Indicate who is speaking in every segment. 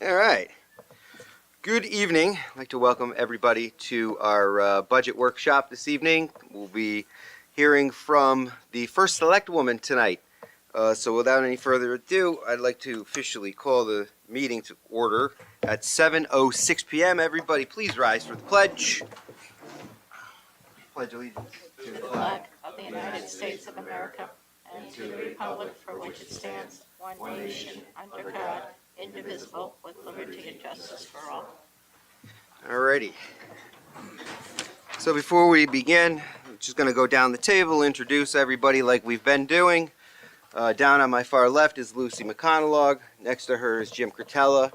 Speaker 1: All right. Good evening. I'd like to welcome everybody to our budget workshop this evening. We'll be hearing from the first Selectwoman tonight. So without any further ado, I'd like to officially call the meeting to order at 7:06 p.m. Everybody, please rise for the pledge. Pledge allegiance to the
Speaker 2: Flag of the United States of America and to the republic for which it stands, one nation, under God, indivisible, with liberty and justice for all.
Speaker 1: Alrighty. So before we begin, I'm just going to go down the table, introduce everybody like we've been doing. Down on my far left is Lucy McConaughey. Next to her is Jim Cretella.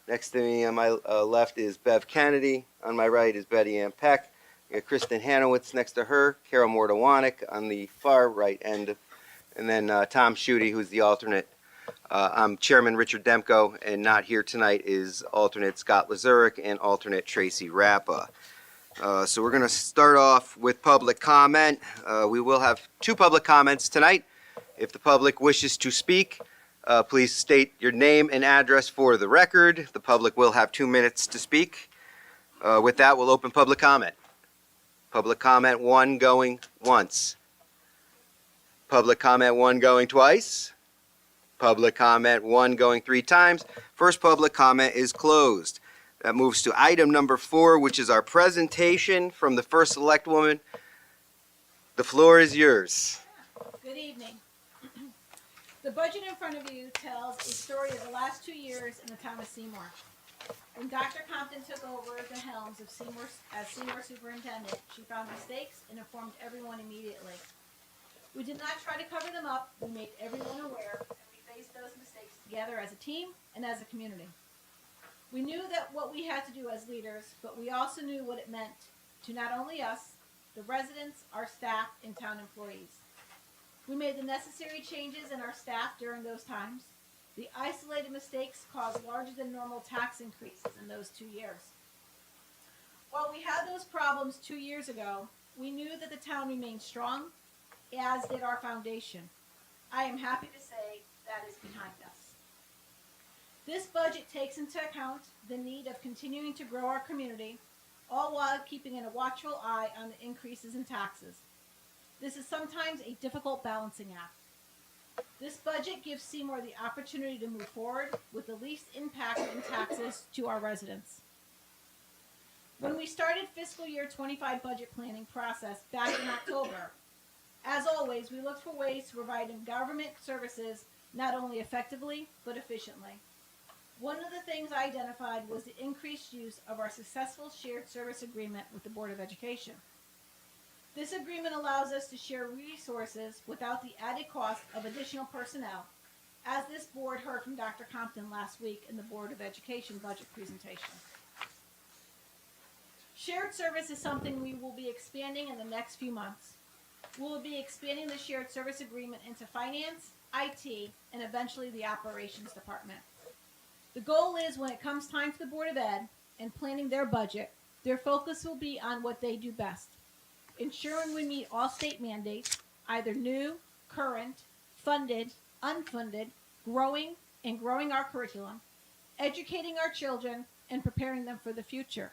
Speaker 1: Next to me on my left is Bev Kennedy. On my right is Betty Ann Peck. We got Kristen Hanowitz next to her. Carol Mordawanek on the far right end. And then Tom Schutte, who's the alternate. I'm Chairman Richard Demko, and not here tonight is alternate Scott Lazurick and alternate Tracy Rappa. So we're going to start off with public comment. We will have 2 public comments tonight. If the public wishes to speak, please state your name and address for the record. The public will have 2 minutes to speak. With that, we'll open public comment. Public comment 1 going once. Public comment 1 going twice. Public comment 1 going 3 times. First public comment is closed. That moves to item number 4, which is our presentation from the first Selectwoman. The floor is yours.
Speaker 3: Good evening. The budget in front of you tells a story of the last 2 years in the town of Seymour. When Dr. Compton took over the helms of Seymour as Seymour superintendent, she found mistakes and informed everyone immediately. We did not try to cover them up. We made everyone aware, and we faced those mistakes together as a team and as a community. We knew that what we had to do as leaders, but we also knew what it meant to not only us, the residents, our staff, and town employees. We made the necessary changes in our staff during those times. The isolated mistakes caused larger than normal tax increases in those 2 years. While we had those problems 2 years ago, we knew that the town remained strong, as did our foundation. I am happy to say that is behind us. This budget takes into account the need of continuing to grow our community, all while keeping a watchful eye on the increases in taxes. This is sometimes a difficult balancing act. This budget gives Seymour the opportunity to move forward with the least impact in taxes to our residents. When we started fiscal year 25 budget planning process back in October, as always, we looked for ways to provide government services not only effectively, but efficiently. One of the things I identified was the increased use of our successful shared service agreement with the Board of Education. This agreement allows us to share resources without the added cost of additional personnel, as this board heard from Dr. Compton last week in the Board of Education budget presentation. Shared service is something we will be expanding in the next few months. We will be expanding the shared service agreement into finance, IT, and eventually the operations department. The goal is when it comes time for the Board of Ed and planning their budget, their focus will be on what they do best. Ensuring we meet all state mandates, either new, current, funded, unfunded, growing our curriculum, educating our children, and preparing them for the future.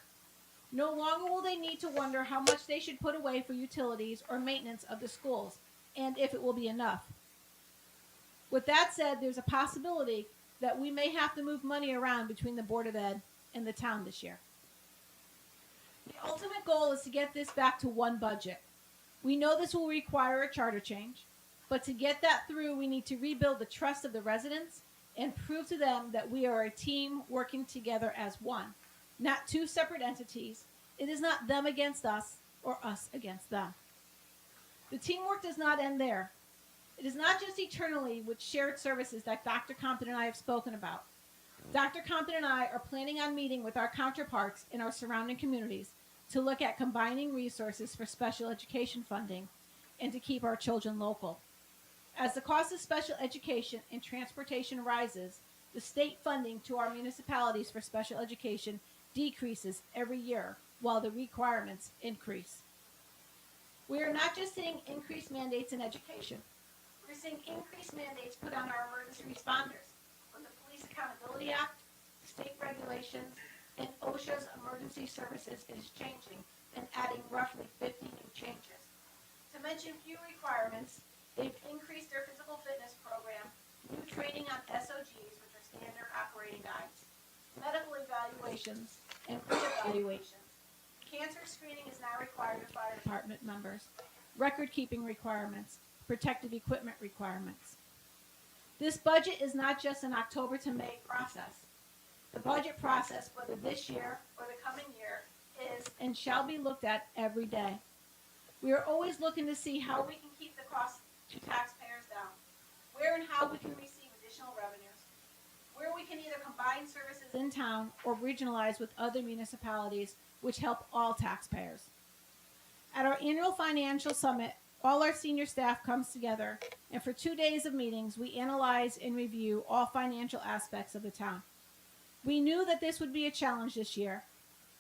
Speaker 3: No longer will they need to wonder how much they should put away for utilities or maintenance of the schools, and if it will be enough. With that said, there's a possibility that we may have to move money around between the Board of Ed and the town this year. The ultimate goal is to get this back to one budget. We know this will require a charter change, but to get that through, we need to rebuild the trust of the residents and prove to them that we are a team working together as one, not 2 separate entities. It is not them against us or us against them. The teamwork does not end there. It is not just eternally with shared services that Dr. Compton and I have spoken about. Dr. Compton and I are planning on meeting with our counterparts in our surrounding communities to look at combining resources for special education funding and to keep our children local. As the cost of special education and transportation rises, the state funding to our municipalities for special education decreases every year while the requirements increase. We are not just seeing increased mandates in education. We're seeing increased mandates put on our emergency responders, from the Police Accountability Act state regulations, and OSHA's emergency services is changing and adding roughly 50 new changes. To mention few requirements, they've increased their physical fitness program, new training on SOGs, which are standard operating guides, medical evaluations, and re-evaluations. Cancer screening is now required of fire department members, record-keeping requirements, protective equipment requirements. This budget is not just an October to May process. The budget process, whether this year or the coming year, is and shall be looked at every day. We are always looking to see how we can keep the cost to taxpayers down, where and how we can receive additional revenues, where we can either combine services in town or regionalize with other municipalities, which help all taxpayers. At our annual financial summit, all our senior staff comes together, and for 2 days of meetings, we analyze and review all financial aspects of the town. We knew that this would be a challenge this year.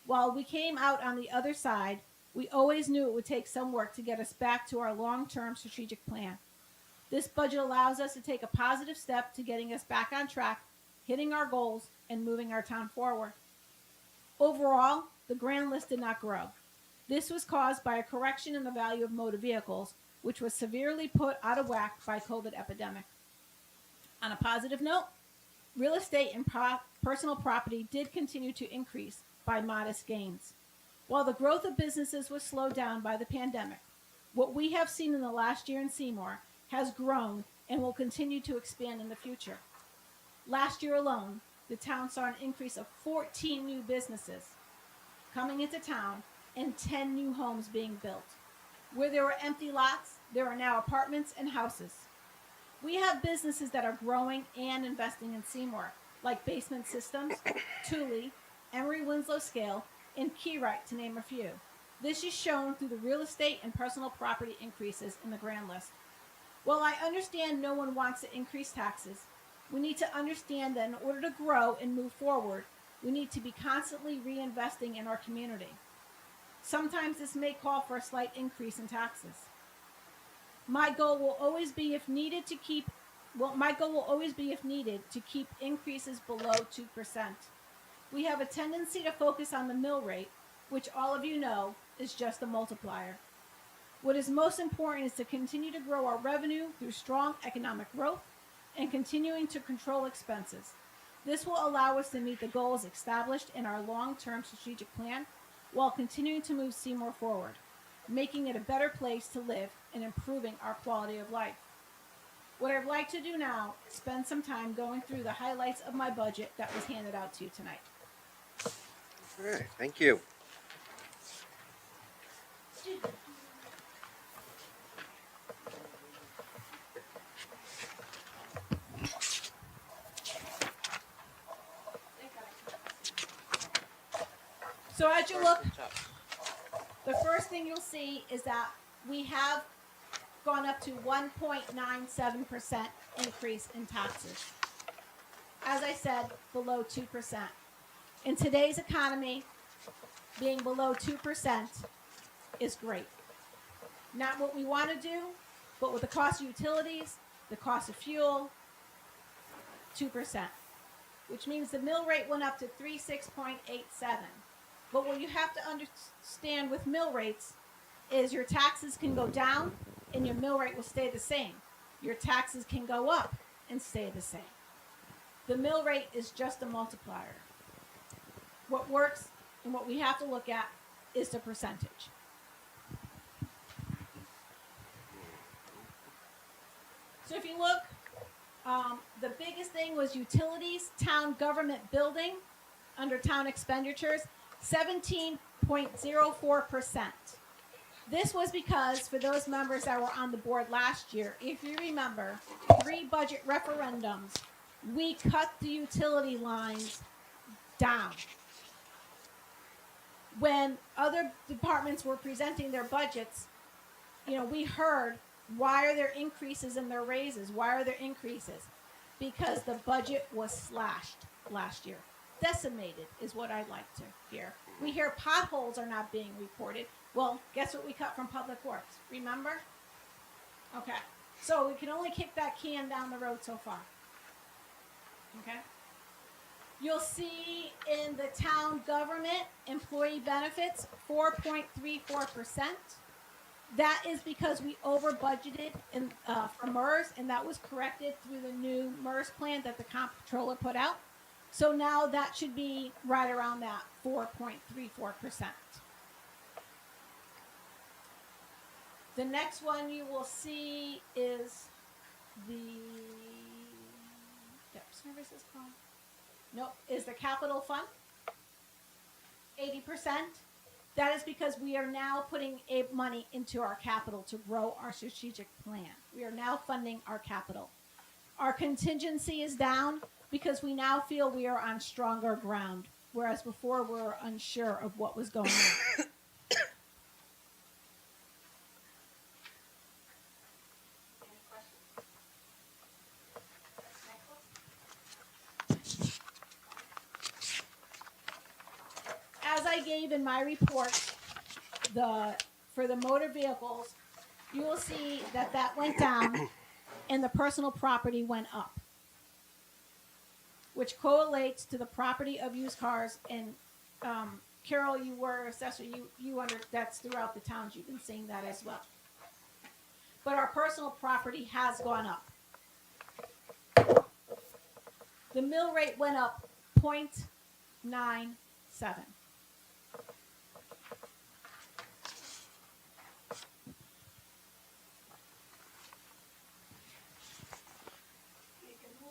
Speaker 3: While we came out on the other side, we always knew it would take some work to get us back to our long-term strategic plan. This budget allows us to take a positive step to getting us back on track, hitting our goals, and moving our town forward. Overall, the grand list did not grow. This was caused by a correction in the value of motor vehicles, which was severely put out of whack by COVID epidemic. On a positive note, real estate and personal property did continue to increase by modest gains. While the growth of businesses was slowed down by the pandemic, what we have seen in the last year in Seymour has grown and will continue to expand in the future. Last year alone, the town saw an increase of 14 new businesses coming into town and 10 new homes being built. Where there were empty lots, there are now apartments and houses. We have businesses that are growing and investing in Seymour, like Basement Systems, Thule, Emery Winslow Scale, and Keyright, to name a few. This is shown through the real estate and personal property increases in the grand list. While I understand no one wants to increase taxes, we need to understand that in order to grow and move forward, we need to be constantly reinvesting in our community. Sometimes this may call for a slight increase in taxes. My goal will always be if needed to keep increases below 2%. We have a tendency to focus on the mill rate, which all of you know is just a multiplier. What is most important is to continue to grow our revenue through strong economic growth and continuing to control expenses. This will allow us to meet the goals established in our long-term strategic plan while continuing to move Seymour forward, making it a better place to live and improving our quality of life. What I'd like to do now is spend some time going through the highlights of my budget that was handed out to you tonight.
Speaker 1: All right, thank you.
Speaker 3: So as you look, the first thing you'll see is that we have gone up to 1.97% increase in taxes. As I said, below 2%. In today's economy, being below 2% is great. Not what we want to do, but with the cost of utilities, the cost of fuel, 2%. Which means the mill rate went up to 36.87. But what you have to understand with mill rates is your taxes can go down and your mill rate will stay the same. Your taxes can go up and stay the same. The mill rate is just a multiplier. What works and what we have to look at is the percentage. So if you look, the biggest thing was utilities, town government building, under town expenditures, 17.04%. This was because, for those members that were on the board last year, if you remember, 3 budget referendums, we cut the utility lines down. When other departments were presenting their budgets, we heard, why are there increases in their raises? Why are there increases? Because the budget was slashed last year. Decimated is what I'd like to hear. We hear potholes are not being reported. Well, guess what we cut from Public Works? Remember? Okay. So we can only kick that can down the road so far. Okay? You'll see in the town government employee benefits 4.34%. That is because we over budgeted for MERS, and that was corrected through the new MERS plan that the comptroller put out. So now that should be right around that 4.34%. The next one you will see is the debt services called. Nope, is the capital fund. 80%. That is because we are now putting money into our capital to grow our strategic plan. We are now funding our capital. Our contingency is down because we now feel we are on stronger ground, whereas before we were unsure of what was going on. As I gave in my report, for the motor vehicles, you will see that went down and the personal property went up, which correlates to the property of used cars. And Carol, you were assessor, that's throughout the towns. You've been seeing that as well. But our personal property has gone up. The mill rate went up 0.97.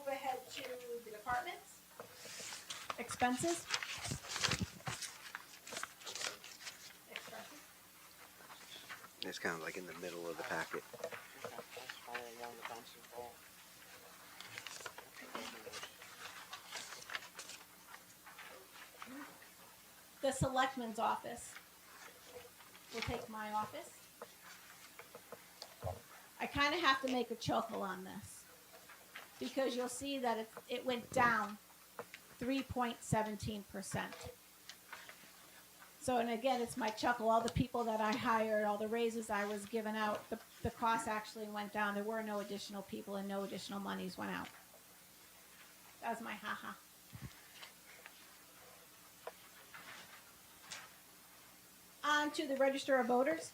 Speaker 3: Ahead to the departments. Expenses.
Speaker 1: It's kind of like in the middle of the packet.
Speaker 3: The selectman's office. We'll take my office. I kind of have to make a chuckle on this, because you'll see that it went down 3.17%. So, and again, it's my chuckle. All the people that I hired, all the raises I was giving out, the cost actually went down. There were no additional people and no additional monies went out. That was my haha. On to the Register of Voters.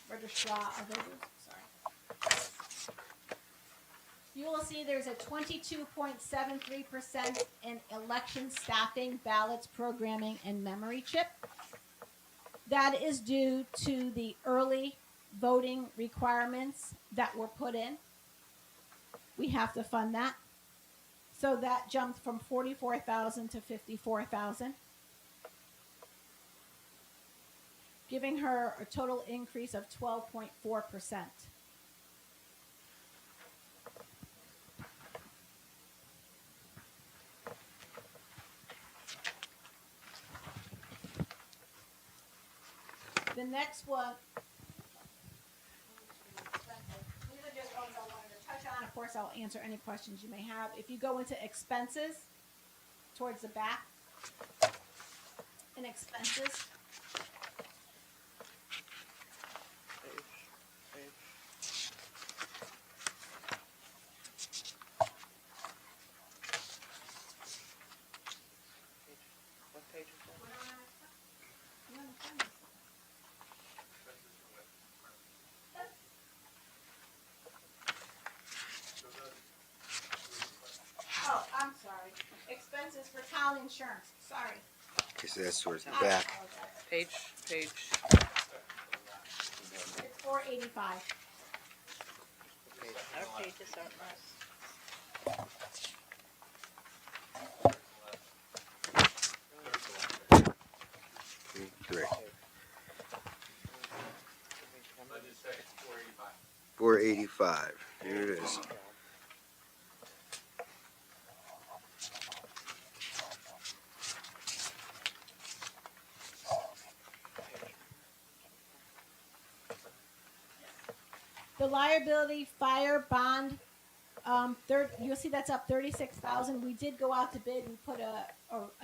Speaker 3: Registrar of Voters, sorry. You will see there's a 22.73% in election staffing, ballots, programming, and memory chip. That is due to the early voting requirements that were put in. We have to fund that. So that jumped from 44,000 to 54,000, giving her a total increase of 12.4%. The next one, these are just ones I wanted to touch on. Of course, I'll answer any questions you may have. If you go into expenses, towards the back, in expenses,
Speaker 4: What page is that?
Speaker 3: Oh, I'm sorry. Expenses for town insurance. Sorry.
Speaker 1: Okay, so that's towards the
Speaker 3: I
Speaker 1: back.
Speaker 3: apologize.
Speaker 4: Page.
Speaker 3: It's 485.
Speaker 2: Our pages aren't nice.
Speaker 1: Three.
Speaker 4: 485.
Speaker 1: 485. Here it is.
Speaker 3: The liability fire bond, you'll see that's up 36,000. We did go out to bid. We put a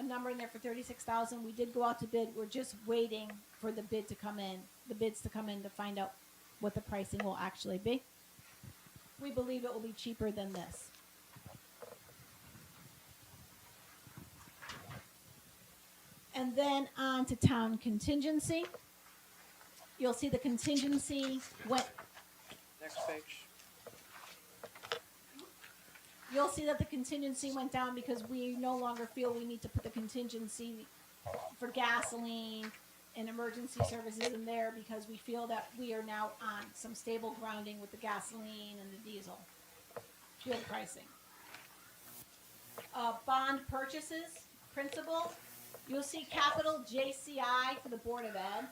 Speaker 3: number in there for 36,000. We did go out to bid. We're just waiting for the bids to come in to find out what the pricing will actually be. We believe it will be cheaper than this. And then on to town contingency. You'll see the contingency went.
Speaker 4: Next page.
Speaker 3: You'll see that the contingency went down because we no longer feel we need to put the contingency for gasoline and emergency services in there because we feel that we are now on some stable grounding with the gasoline and the diesel fuel pricing. Bond purchases, principal, you'll see capital JCI for the Board of Ed.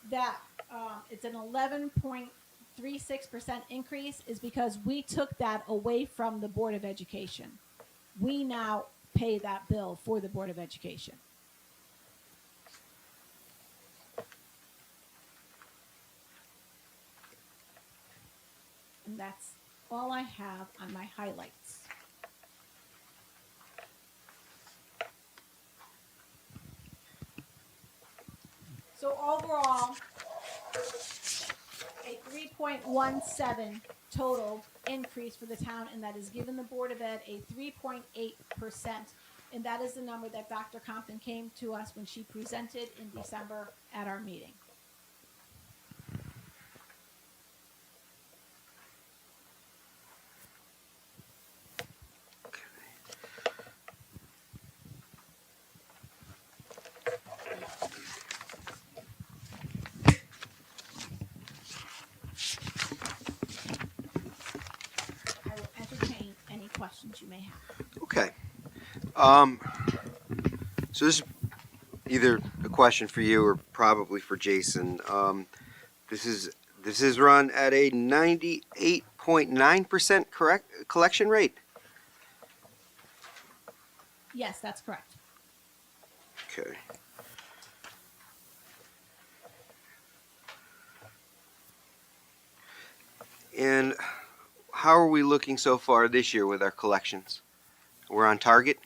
Speaker 3: That it's an 11.36% increase is because we took that away from the Board of Education. We now pay that bill for the Board of Education. And that's all I have on my highlights. So overall, a 3.17 total increase for the town, and that has given the Board of Ed a 3.8%. And that is the number that Dr. Compton came to us when she presented in December at our meeting. I will entertain any questions you may have.
Speaker 1: Okay. So this is either a question for you or probably for Jason. This is run at a 98.9% correct collection rate.
Speaker 3: Yes, that's correct.
Speaker 1: Okay. And how are we looking so far this year with our collections? We're on target?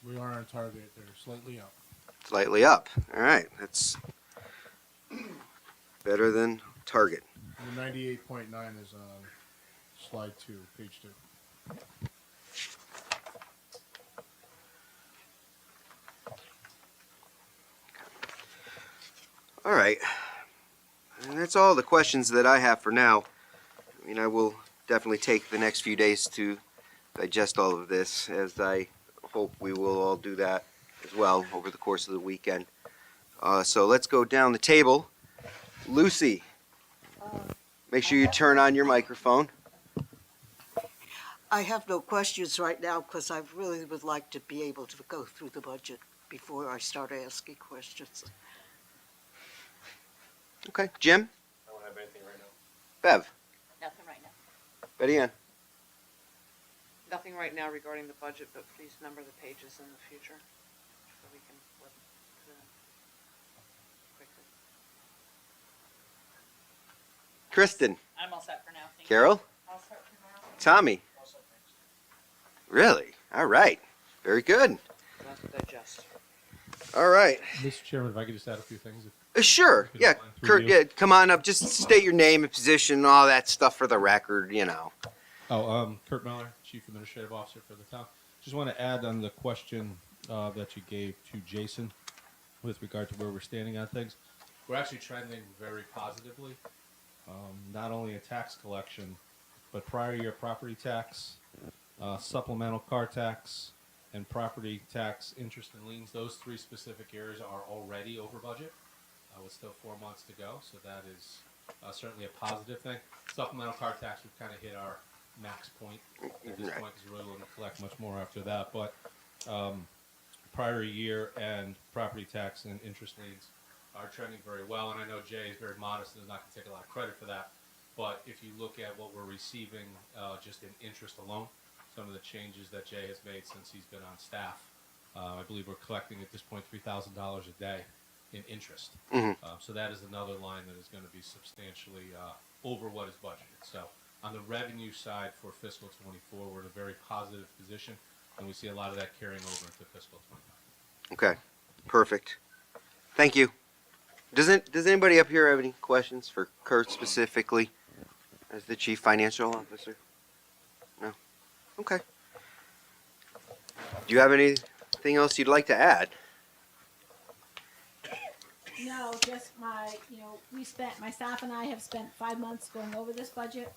Speaker 5: We are on target. They're slightly up.
Speaker 1: Slightly up. All right. That's better than target.
Speaker 5: And the 98.9 is slide 2, page 2.
Speaker 1: All right. And that's all the questions that I have for now. I mean, I will definitely take the next few days to digest all of this, as I hope we will all do that as well over the course of the weekend. So let's go down the table. Lucy, make sure you turn on your microphone.
Speaker 6: I have no questions right now because I really would like to be able to go through the budget before I start asking questions.
Speaker 1: Okay. Jim?
Speaker 7: I don't have anything right now.
Speaker 1: Bev?
Speaker 2: Nothing right now.
Speaker 1: Betty Ann?
Speaker 4: Nothing right now regarding the budget, but please number the pages in the future so we can flip to them quickly.
Speaker 1: Kristen?
Speaker 2: I'm all set for now. Thank
Speaker 1: Carol?
Speaker 2: you. All set for now.
Speaker 1: Tommy? Really? All right. Very good.
Speaker 4: Enough to digest.
Speaker 1: All right.
Speaker 5: Mr. Chairman, if I could just add a few things.
Speaker 1: Sure.
Speaker 5: If you
Speaker 1: Yeah.
Speaker 5: don't mind, through
Speaker 1: Kurt,
Speaker 5: you.
Speaker 1: yeah, come on up. Just state your name and position and all that stuff for the record, you know.
Speaker 5: Kurt Miller, Chief Administrative Officer for the town. Just want to add on the question that you gave to Jason with regard to where we're standing on things. We're actually trending very positively, not only in tax collection, but prior year property tax, supplemental car tax, and property tax interest and liens. Those three specific areas are already over budget, with still 4 months to go. So that is certainly a positive thing. Supplemental car tax, we've kind of hit our max point at this point because we're really looking to collect much more after that. But prior year and property tax and interest liens are trending very well. And I know Jay is very modest and is not going to take a lot of credit for that. But if you look at what we're receiving just in interest alone, some of the changes that Jay has made since he's been on staff, I believe we're collecting at this point $3,000 a day in interest. So that is another line that is going to be substantially over what is budgeted. So on the revenue side for fiscal 24, we're in a very positive position, and we see a lot of that carrying over into fiscal 25.
Speaker 1: Okay. Perfect. Thank you. Does anybody up here have any questions for Kurt specifically as the Chief Financial Officer? No? Okay. Do you have anything else you'd like to add?
Speaker 3: No, just my staff and I have spent 5 months going over this budget,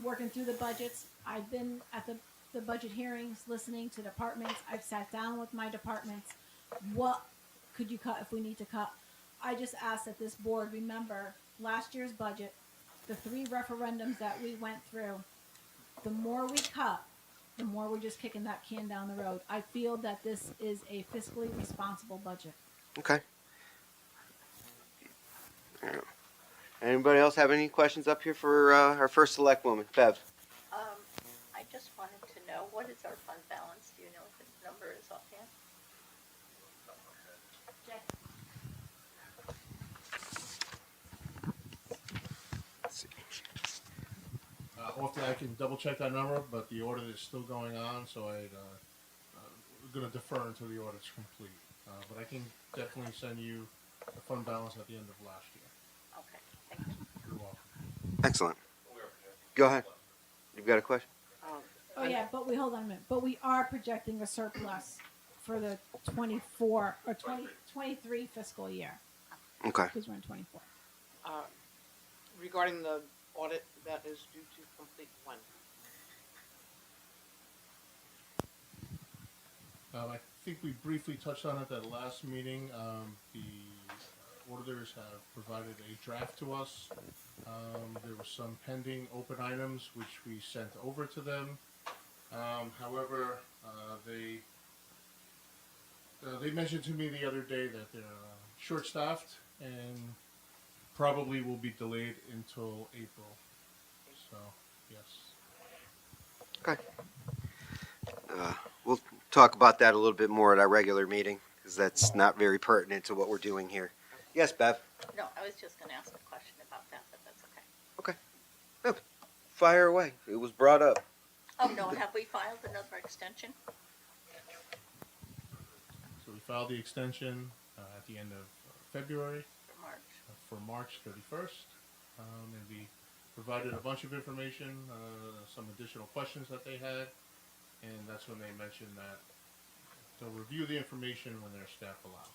Speaker 3: working through the budgets. I've been at the budget hearings, listening to departments. I've sat down with my departments. What could you cut if we need to cut? I just ask that this board remember last year's budget, the 3 referendums that we went through. The more we cut, the more we're just kicking that can down the road. I feel that this is a fiscally responsible budget.
Speaker 1: Okay. Anybody else have any questions up here for our first select woman, Bev?
Speaker 2: I just wanted to know, what is our fund balance? Do you know what the number is offhand?
Speaker 1: Let's see.
Speaker 5: Often I can double check that number, but the audit is still going on, so we're going to defer until the audit's complete. But I can definitely send you the fund balance at the end of last year.
Speaker 2: Okay, thank you.
Speaker 5: You're welcome.
Speaker 1: Excellent. Go ahead. You've got a question?
Speaker 3: Oh yeah, but hold on a minute. But we are projecting a surplus for the 24 or 23 fiscal year.
Speaker 1: Okay.
Speaker 3: Because we're in 24.
Speaker 4: Regarding the audit, that is due to complete when?
Speaker 5: I think we briefly touched on it at the last meeting. The auditors have provided a draft to us. There were some pending open items which we sent over to them. However, they mentioned to me the other day that they're short-staffed and probably will be delayed until April. So, yes.
Speaker 1: Okay. We'll talk about that a little bit more at our regular meeting, because that's not very pertinent to what we're doing here. Yes, Bev?
Speaker 2: No, I was just gonna ask a question about that, but that's okay.
Speaker 1: Okay. Yep. Fire away. It was brought up.
Speaker 2: Oh, no, have we filed another extension?
Speaker 5: So we filed the extension at the end of February
Speaker 2: For March?
Speaker 5: for March 31st. And we provided a bunch of information, some additional questions that they had. And that's when they mentioned that they'll review the information when their staff allows.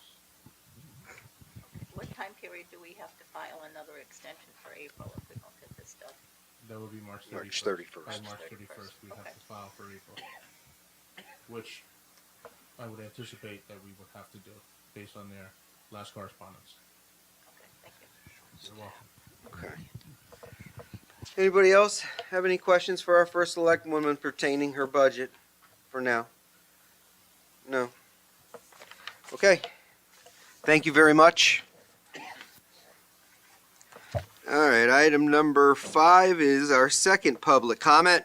Speaker 2: What time period do we have to file another extension for April if we don't get this done?
Speaker 5: That would be March 31st.
Speaker 1: March 31st.
Speaker 5: By March 31st, we have
Speaker 2: Okay.
Speaker 5: to file for April. Which I would anticipate that we would have to do based on their last correspondence.
Speaker 2: Okay, thank you.
Speaker 5: You're welcome.
Speaker 1: Okay. Anybody else have any questions for our first select woman pertaining her budget for now? No. Okay. Thank you very much. All right, item number 5 is our second public comment.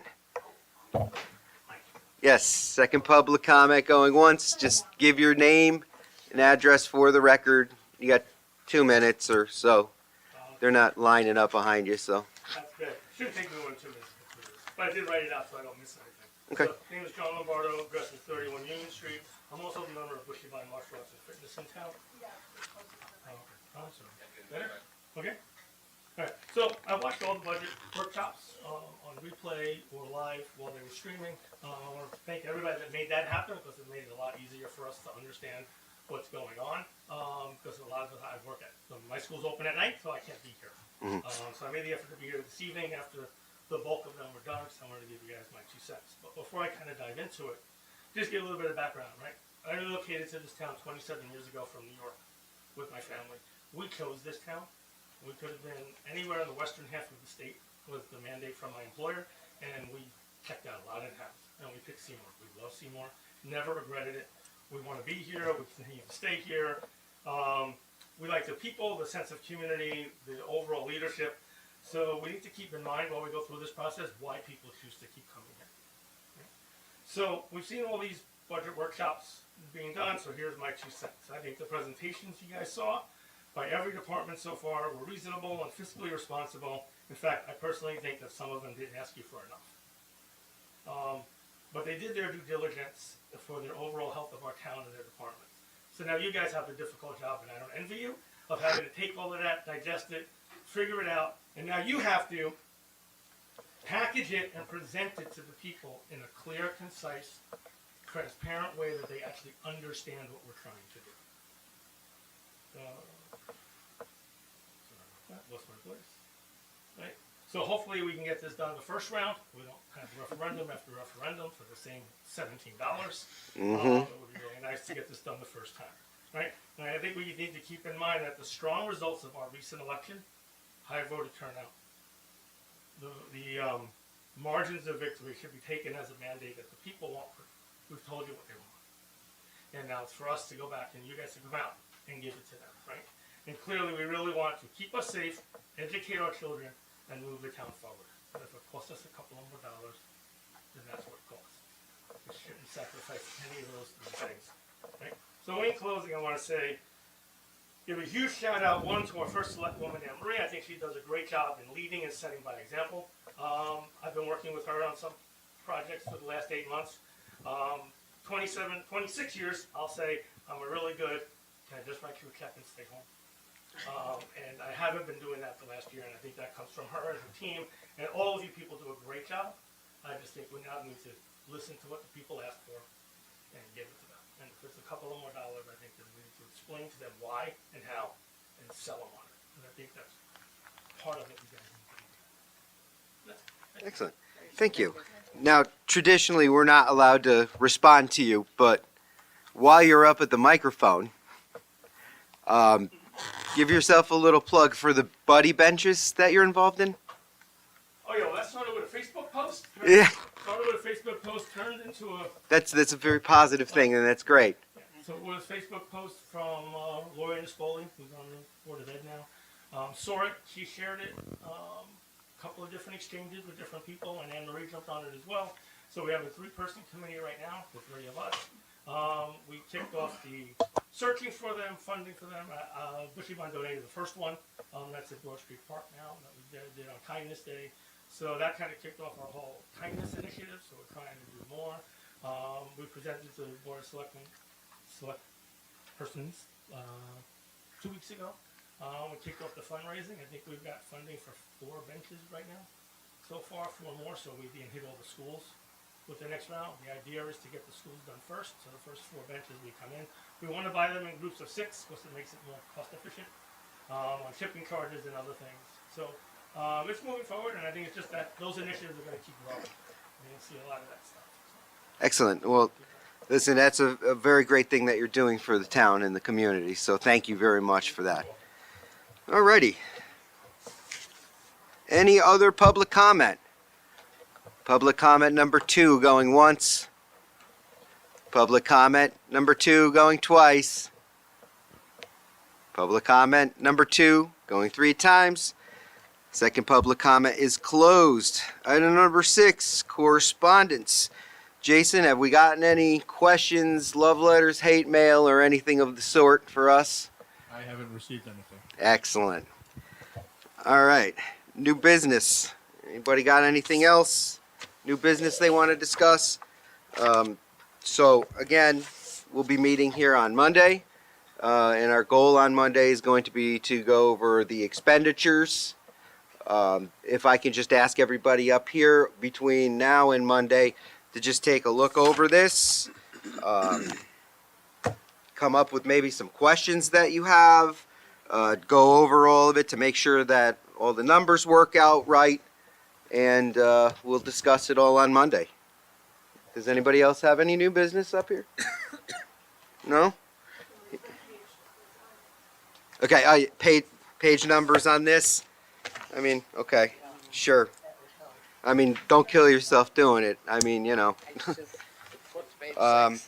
Speaker 1: Yes, second public comment going once. Just give your name and address for the record. You got 2 minutes or so. They're not lining up behind you, so.
Speaker 7: That's good. Shouldn't take me more than 2 minutes to do this, but I did write it out so I don't miss anything.
Speaker 1: Okay.
Speaker 7: So, name is John Lombardo, address is 31 Union Street. I'm also a member of Bushy Vine Martial Arts and Fitness in town. Oh, awesome. Better? Okay. All right. So I watched all the budget workshops on replay or live while they were streaming. I want to thank everybody that made that happen because it made it a lot easier for us to understand what's going on. Because a lot of the time I work at my school's open at night, so I can't be here. So I made the effort to be here this evening after the bulk of them were done. So I wanted to give you guys my 2 cents. But before I kind of dive into it, just give a little bit of background, right? I relocated to this town 27 years ago from New York with my family. We chose this town. We could have been anywhere in the western half of the state with the mandate from my employer, and we checked out a lot of towns. And we picked Seymour. We love Seymour. Never regretted it. We want to be here. We continue to stay here. We like the people, the sense of community, the overall leadership. So we need to keep in mind while we go through this process why people choose to keep coming here. So we've seen all these budget workshops being done, so here's my 2 cents. I think the presentations you guys saw by every department so far were reasonable and fiscally responsible. In fact, I personally think that some of them didn't ask you for enough. But they did their due diligence for their overall health of our town and their departments. So now you guys have the difficult job, and I don't envy you, of having to take all of that, digest it, figure it out, and now you have to package it and present it to the people in a clear, concise, transparent way that they actually understand what we're trying to do. Sorry about that, lost my place. Right? So hopefully we can get this done the first round. We don't have referendum after referendum for the same $17. It would be really nice to get this done the first time. Right? And I think we need to keep in mind that the strong results of our recent election, high voter turnout, the margins of victory should be taken as a mandate that the people want. We've told you what they want. And now it's for us to go back and you guys to come out and give it to them, right? And clearly we really want to keep us safe, educate our children, and move the town forward. But if it costs us a couple of more dollars, then that's what it costs. We shouldn't sacrifice any of those things, right? So in closing, I want to say, give a huge shout out, one, to our first Selectwoman, Annmarie. I think she does a great job in leading and setting by example. I've been working with her on some projects for the last 8 months. 26 years, I'll say, I'm really good. Can I just write you a check and stay home? And I haven't been doing that the last year, and I think that comes from her and her team. And all of you people do a great job. I just think we now need to listen to what the people ask for and give it to them. And if it's a couple of more dollars, I think that we need to explain to them why and how and sell them on it. And I think that's part of it you guys need to do.
Speaker 1: Excellent. Thank you. Now, traditionally, we're not allowed to respond to you, but while you're up at the microphone, give yourself a little plug for the buddy benches that you're involved in.
Speaker 7: Oh yeah, well, that started with a Facebook post.
Speaker 1: Yeah.
Speaker 7: Started with a Facebook post, turned into a...
Speaker 1: That's a very positive thing, and that's great.
Speaker 7: So it was a Facebook post from Lori Niscoli, who's on the Board of Ed now. Saw it, she shared it. A couple of different exchanges with different people, and Annmarie jumped on it as well. So we have a 3-person committee right now, the 3 of us. We kicked off the searching for them, funding for them. Bushy Bond donated the first one. That's at Broad Street Park now, that we did on Kindness Day. So that kind of kicked off our whole kindness initiative, so we're trying to do more. We presented to the Board of select persons 2 weeks ago. We kicked off the fundraising. I think we've got funding for 4 benches right now. So far, 4 more, so we can hit all the schools with the next round. The idea is to get the schools done first, so the first 4 benches we come in. We want to buy them in groups of 6 because it makes it more cost efficient on shipping charges and other things. So it's moving forward, and I think it's just that those initiatives are going to keep growing. You're going to see a lot of that stuff. So.
Speaker 1: Excellent. Well, listen, that's a very great thing that you're doing for the town and the community, so thank you very much for that. Alrighty. Any other public comment? Public comment number 2 going once. Public comment number 2 going twice. Public comment number 2 going 3 times. Second public comment is closed. Item number 6, correspondence. Jason, have we gotten any questions, love letters, hate mail, or anything of the sort for us?
Speaker 5: I haven't received anything.
Speaker 1: Excellent. All right. New business. Anybody got anything else? New business they want to discuss? So again, we'll be meeting here on Monday. And our goal on Monday is going to be to go over the expenditures. If I can just ask everybody up here between now and Monday to just take a look over this. Come up with maybe some questions that you have. Go over all of it to make sure that all the numbers work out right, and we'll discuss it all on Monday. Does anybody else have any new business up here? No? Okay, page numbers on this? I mean, okay, sure. I mean, don't kill yourself doing it. I mean, you know.
Speaker 4: Are we
Speaker 8: gonna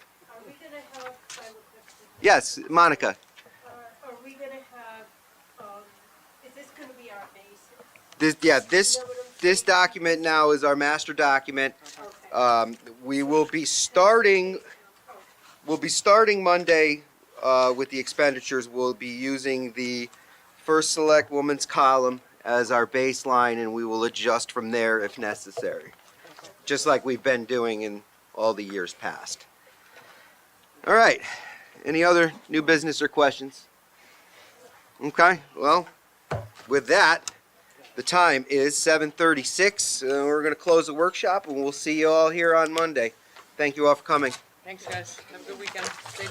Speaker 8: have,
Speaker 1: Yes, Monica.
Speaker 8: are we gonna have, is this gonna be our
Speaker 1: This
Speaker 8: basis?
Speaker 1: this document now is our master document.
Speaker 8: Okay.
Speaker 1: We will be starting. We'll be starting Monday with the expenditures. We'll be using the first Selectwoman's column as our baseline, and we will adjust from there if necessary, just like we've been doing in all the years past. All right. Any other new business or questions? Okay. Well, with that, the time is 7:36. We're going to close the workshop, and we'll see you all here on Monday. Thank you all for coming.
Speaker 4: Thanks, guys. Have a good weekend. Stay dry.